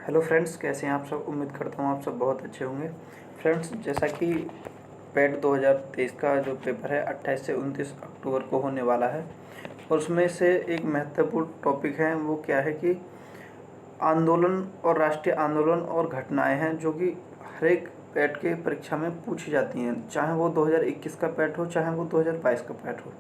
Hello friends, कैसे हैं आप सब। उम्मीद करता हूँ आप सब बहुत अच्छे होंगे। फ्रेंड्स, जैसा कि पेट 2023 का जो पेपर है 28 से 29 अक्टूबर को होने वाला है, और उसमें से एक महत्वपूर्ण टॉपिक है वो क्या है कि आंदोलन और राष्ट्रीय आंदोलन और घटनाएं हैं जो कि हर एक पेट के परीक्षा में पूछी जाती हैं, चाहे वो 2021 का पेट हो चाहे वो 2022 का पेट हो।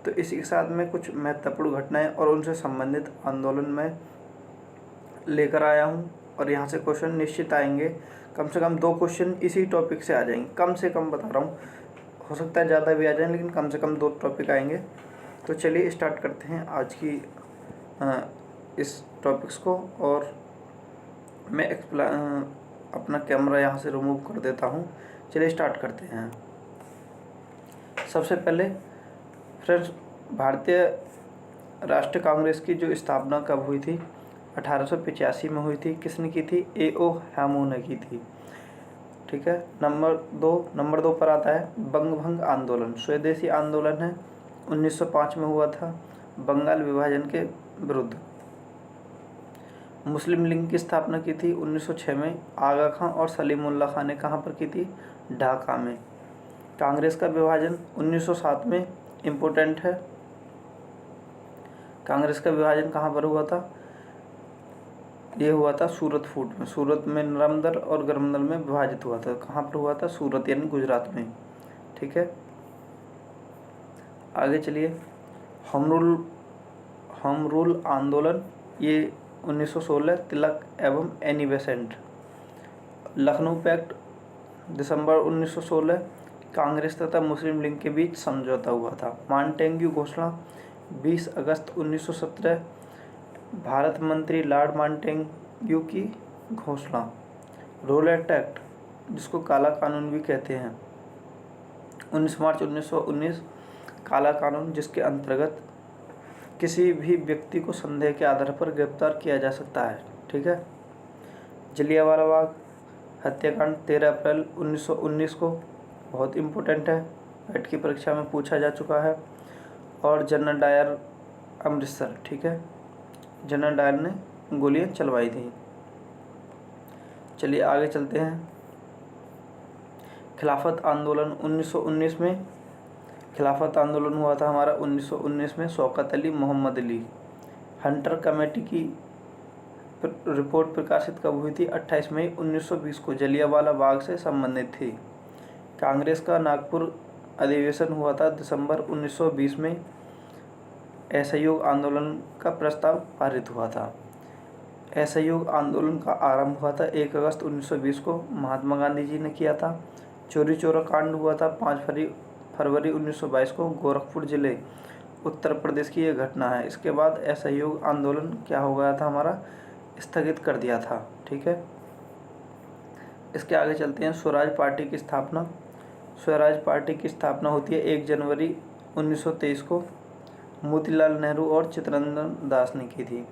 तो इसी के साथ में कुछ महत्वपूर्ण घटनाएं और उनसे संबंधित आंदोलन में लेकर आया हूँ, और यहाँ से क्वेश्चन निश्चित आएंगे। कम से कम 2 क्वेश्चन इसी टॉपिक से आ जाएंगे, कम से कम बता रहा हूँ। हो सकता है ज़्यादा भी आ जाए, लेकिन कम से कम 2 टॉपिक आएंगे। तो चलिए स्टार्ट करते हैं आज की इस टॉपिक्स को। और मैं अपना कैमरा यहाँ से रिमूव कर देता हूँ। चलिए स्टार्ट करते हैं। सबसे पहले फ्रेंड्स, भारतीय राष्ट्रीय कांग्रेस की जो स्थापना कब हुई थी? 1885 में हुई थी। किसने की थी? A.O. हेमू ने की थी। ठीक है। नंबर दो पर आता है बंग भंग आंदोलन। स्वदेशी आंदोलन है, 1905 में हुआ था, बंगाल विभाजन के विरुद्ध। मुस्लिम लीग की स्थापना की थी 1906 में। आगा खां और सलीमुल्लाह खां ने कहाँ पर की थी? ढाका में। कांग्रेस का विभाजन 1907 में इम्पोर्टेंट है। कांग्रेस का विभाजन कहाँ पर हुआ था? ये हुआ था सूरत फूट में। सूरत में नरम दल और गर्म दल में विभाजित हुआ था। कहाँ पर हुआ था? सूरत यानी गुजरात में। ठीक है, आगे चलिए। होम रूल आंदोलन, ये 1916, तिलक एवं एनी बेसेंट। लखनऊ पैक्ट, दिसंबर 1916, कांग्रेस तथा मुस्लिम लीग के बीच समझौता हुआ था। मांटेग्यू घोषणा, 20 अगस्त 1917, भारत मंत्री लॉर्ड मांटेग्यू की घोषणा। रोलेट एक्ट, जिसको काला कानून भी कहते हैं, 19 मार्च 1919, काला कानून, जिसके अंतर्गत किसी भी व्यक्ति को संदेह के आधार पर गिरफ्तार किया जा सकता है। ठीक है। जलियांवाला बाग हत्याकांड, 13 अप्रैल 1919 को, बहुत इम्पोर्टेंट है, पेट की परीक्षा में पूछा जा चुका है। और जनरल डायर, अमृतसर। ठीक है, जनरल डायर ने गोलियां चलवाई थी। चलिए आगे चलते हैं। खिलाफत आंदोलन 1919 में, खिलाफत आंदोलन हुआ था हमारा 1919 में। शौकत अली, मोहम्मद अली। हंटर कमेटी की रिपोर्ट प्रकाशित कब हुई थी? 28 मई 1920 को, जलियांवाला बाग से संबंधित थी। कांग्रेस का नागपुर अधिवेशन हुआ था दिसंबर 1920 में। असहयोग आंदोलन का प्रस्ताव पारित हुआ था। असहयोग आंदोलन का आरंभ हुआ था 1 अगस्त 1920 को, महात्मा गांधी जी ने किया था। चोरी चोरा कांड हुआ था 5 फरवरी 1922 को, गोरखपुर जिले, उत्तर प्रदेश की ये घटना है। इसके बाद असहयोग आंदोलन क्या हो गया था हमारा? स्थगित कर दिया था। ठीक है, इसके आगे चलते हैं। स्वराज पार्टी की स्थापना। स्वराज पार्टी की स्थापना होती है 1 जनवरी 1923 को, मोतीलाल नेहरू और चित्तरंजन दास ने की थी।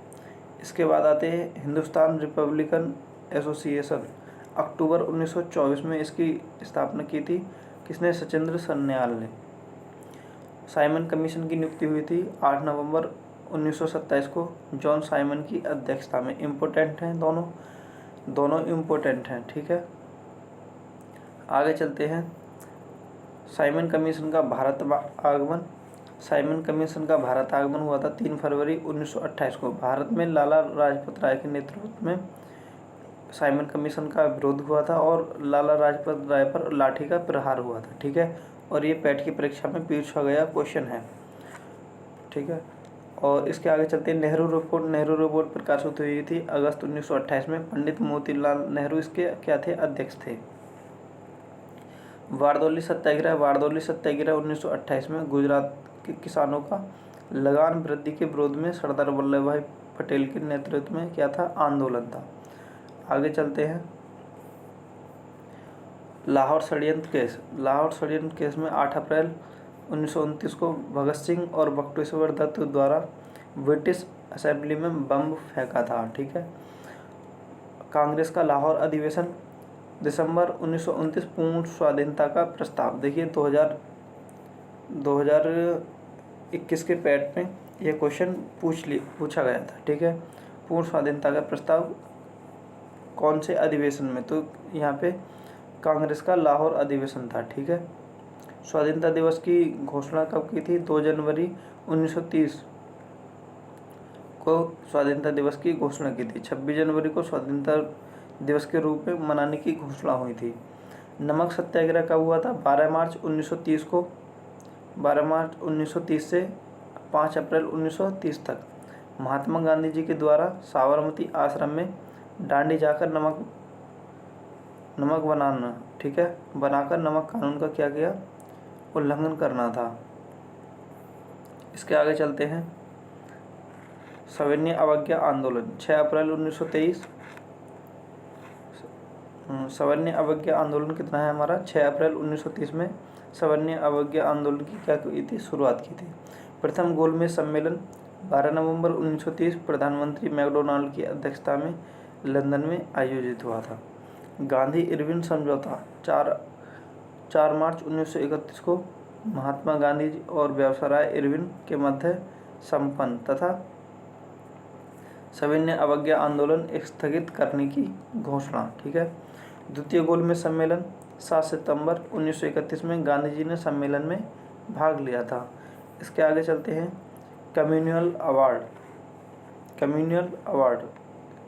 इसके बाद आते हैं हिंदुस्तान रिपब्लिकन एसोसिएशन, अक्टूबर 1924 में इसकी स्थापना की थी। किसने? सचिंद्र सन्याल ने। साइमन कमीशन की नियुक्ति हुई थी 8 नवंबर 1927 को, जॉन साइमन की अध्यक्षता में। इम्पोर्टेंट हैं दोनों इम्पोर्टेंट हैं। ठीक है, आगे चलते हैं। साइमन कमीशन का भारत आगमन। साइमन कमीशन का भारत आगमन हुआ था 3 फरवरी 1928 को। भारत में लाला लाजपत राय के नेतृत्व में साइमन कमीशन का विरोध हुआ था, और लाला लाजपत राय पर लाठी का प्रहार हुआ था। ठीक है, और ये पेट की परीक्षा में पूछा गया क्वेश्चन है। ठीक है, और इसके आगे चलते हैं। नेहरू रिपोर्ट प्रकाशित हुई थी अगस्त 1928 में। पंडित मोतीलाल नेहरू इसके क्या थे? अध्यक्ष थे। बारदौली सत्याग्रह 1928 में, गुजरात के किसानों का लगान वृद्धि के विरोध में सरदार वल्लभ भाई पटेल के नेतृत्व में क्या था? आंदोलन था। आगे चलते हैं। लाहौर षड्यंत्र केस में 8 अप्रैल 1929 को भगत सिंह और बटुकेश्वर दत्त द्वारा ब्रिटिश असेंबली में बम फेंका था। ठीक है। कांग्रेस का लाहौर अधिवेशन, दिसंबर 1929, पूर्ण स्वाधीनता का प्रस्ताव। देखिए 2021 के पैट में यह क्वेश्चन पूछा गया था। ठीक है, पूर्ण स्वाधीनता का प्रस्ताव कौन से अधिवेशन में? तो यहाँ पे कांग्रेस का लाहौर अधिवेशन था। ठीक है। स्वाधीनता दिवस की घोषणा कब की थी? 2 जनवरी 1930 को स्वाधीनता दिवस की घोषणा की थी। 26 जनवरी को स्वाधीनता दिवस के रूप में मनाने की घोषणा हुई थी। नमक सत्याग्रह कब हुआ था? 12 मार्च 1930 को। 12 मार्च 1930 से 5 अप्रैल 1930 तक महात्मा गांधी जी के द्वारा साबरमती आश्रम में डांडी जाकर नमक बनाना, ठीक है, बनाकर नमक कानून का क्या किया? उल्लंघन करना था। इसके आगे चलते हैं। सविनय अवज्ञा आंदोलन 6 अप्रैल 1923। सविनय अवज्ञा आंदोलन कितना है हमारा? 6 अप्रैल 1930 में सविनय अवज्ञा आंदोलन की क्या की थी? शुरुआत की थी। प्रथम गोलमेज सम्मेलन 12 नवंबर 1930 प्रधानमंत्री मैकडोनाल्ड की अध्यक्षता में लंदन में आयोजित हुआ था। गांधी इरविन समझौता 4 मार्च 1931 को महात्मा गांधी और व्यवसाय इरविन के मध्य संपन्न तथा सविनय अवज्ञा आंदोलन स्थगित करने की घोषणा। ठीक है। द्वितीय गोलमेज सम्मेलन 7 सितंबर 1931 में गांधी जी ने सम्मेलन में भाग लिया था। इसके आगे चलते हैं। कम्युनल अवार्ड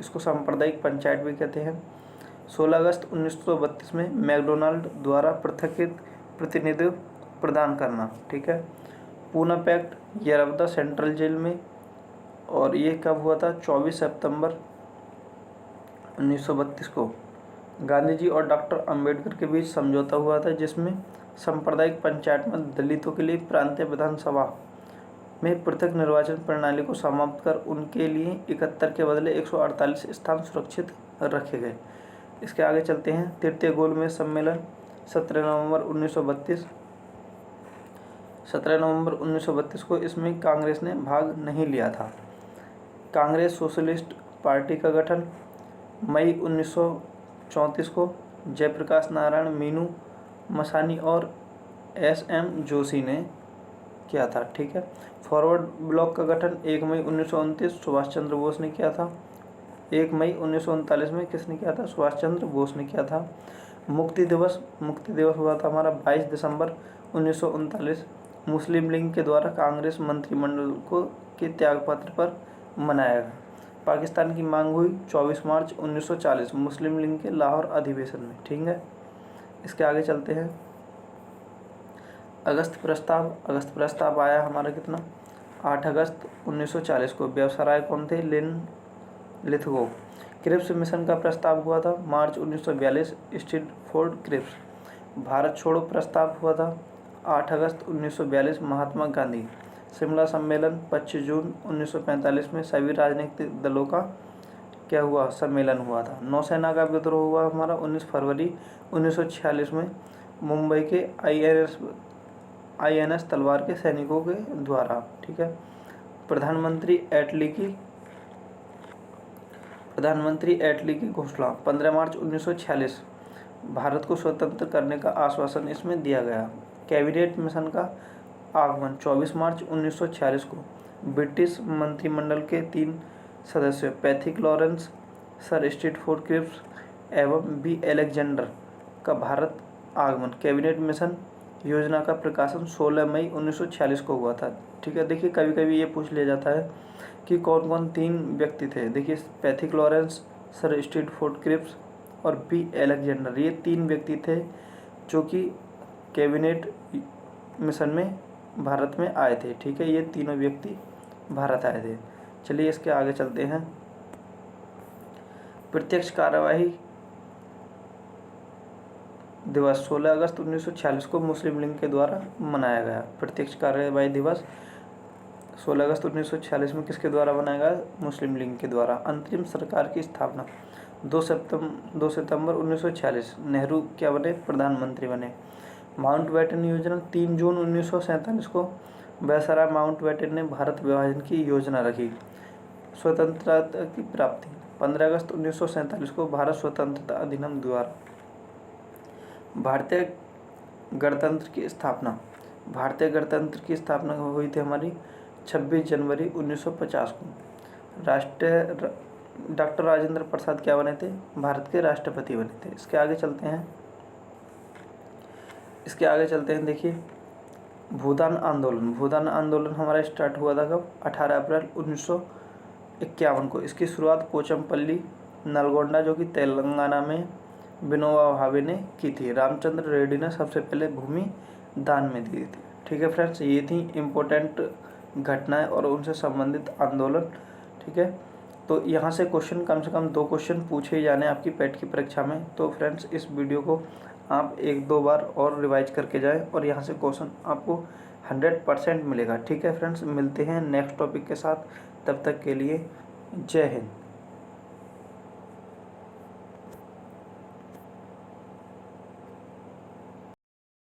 इसको सांप्रदायिक पंचायत भी कहते हैं। 16 अगस्त 1932 में मैकडोनाल्ड द्वारा पृथकृत प्रतिनिधित्व प्रदान करना। ठीक है। Poona pact Yerwada central jail में, और ये कब हुआ था? 24 सितंबर 1932 को गांधी जी और डॉक्टर अंबेडकर के बीच समझौता हुआ था, जिसमें सांप्रदायिक पंचायत में दलितों के लिए प्रांतीय विधानसभा में पृथक निर्वाचन प्रणाली को समाप्त कर उनके लिए 71 के बदले 148 स्थान सुरक्षित रखे गए। इसके आगे चलते हैं। तृतीय गोलमेज सम्मेलन 17 नवंबर 1932 को, इसमें कांग्रेस ने भाग नहीं लिया था। कांग्रेस सोशलिस्ट पार्टी का गठन मई 1934 को जयप्रकाश नारायण, मीनू मसानी और SM जोशी ने किया था। ठीक है। फॉरवर्ड ब्लॉक का गठन 1 मई 1929 सुभाष चंद्र बोस ने किया था। 1 मई 1939 में किसने किया था? सुभाष चंद्र बोस ने किया था। मुक्ति दिवस हुआ था हमारा 22 दिसंबर 1939 मुस्लिम लीग के द्वारा कांग्रेस मंत्रिमंडल के त्यागपत्र पर मनाया गया। पाकिस्तान की मांग हुई 24 मार्च 1940 मुस्लिम लीग के लाहौर अधिवेशन में। ठीक है। इसके आगे चलते हैं। अगस्त प्रस्ताव आया हमारा कितना? 8 अगस्त 1940 को। व्यवसाय कौन थे? Lenin Lithgow. क्रिप्स मिशन का प्रस्ताव हुआ था मार्च 1942 स्टैनफोर्ड क्रिप्स। भारत छोड़ो प्रस्ताव हुआ था 8 अगस्त 1942 महात्मा गांधी। शिमला सम्मेलन 25 जून 1945 में सभी राजनीतिक दलों का क्या हुआ? सम्मेलन हुआ था। नौसेना का विद्रोह हुआ हमारा 19 फरवरी 1946 में मुंबई के INS तलवार के सैनिकों के द्वारा। ठीक है। प्रधानमंत्री एटली की घोषणा 15 मार्च 1946 भारत को स्वतंत्र करने का आश्वासन इसमें दिया गया। कैबिनेट मिशन का आगमन 24 मार्च 1946 को। ब्रिटिश मंत्रिमंडल के 3 सदस्य Pethick Lawrence, sir Stafford Cripps एवं B अलेक्जेंडर का भारत आगमन। कैबिनेट मिशन योजना का प्रकाशन 16 मई 1946 को हुआ था। ठीक है। देखिए कभी कभी ये पूछ लिया जाता है कि कौन कौन 3 व्यक्ति थे। देखिए Pethick Lawrence, sir Stafford Cripps और B अलेक्जेंडर, ये 3 व्यक्ति थे जो कि कैबिनेट मिशन में भारत में आए थे। ठीक है। ये तीनों व्यक्ति भारत आए थे। चलिए इसके आगे चलते हैं। प्रत्यक्ष कार्यवाही दिवस 16 अगस्त 1946 को मुस्लिम लीग के द्वारा मनाया गया। प्रत्यक्ष कार्यवाही दिवस 16 अगस्त 1946 में किसके द्वारा बनाया गया? मुस्लिम लीग के द्वारा। अंतरिम सरकार की स्थापना 2 सितंबर 1946 नेहरू क्या बने? प्रधानमंत्री बने। माउंटबेटन योजना 3 जून 1947 को वायसराय माउंटबेटन ने भारत विभाजन की योजना रखी। स्वतंत्रता की प्राप्ति 15 अगस्त 1947 को भारत स्वतंत्रता अधिनियम द्वारा। भारतीय गणतंत्र की स्थापना हुई थी हमारी 26 जनवरी 1950 को। डॉक्टर राजेंद्र प्रसाद क्या बने थे? भारत के राष्ट्रपति बने थे। इसके आगे चलते हैं, देखिए भूदान आंदोलन हमारा स्टार्ट हुआ था कब? 18 अप्रैल 1951 को। इसकी शुरुआत पोचमपल्ली नलगोंडा जो कि तेलंगाना में विनोबा भावे ने की थी। रामचंद्र रेड्डी ने सबसे पहले भूमि दान में दी थी। ठीक है फ्रेंड्स, ये थी इम्पोर्टेंट घटनाएं और उनसे संबंधित आंदोलन। ठीक है, तो यहाँ से क्वेश्चन कम से कम 2 क्वेश्चन पूछे ही जाने आपकी पेट की परीक्षा में। तो फ्रेंड्स इस वीडियो को आप 1-2 बार और रिवाइज करके जाएं और यहाँ से क्वेश्चन आपको 100% मिलेगा। ठीक है फ्रेंड्स, मिलते हैं नेक्स्ट टॉपिक के साथ, तब तक के लिए जय हिंद।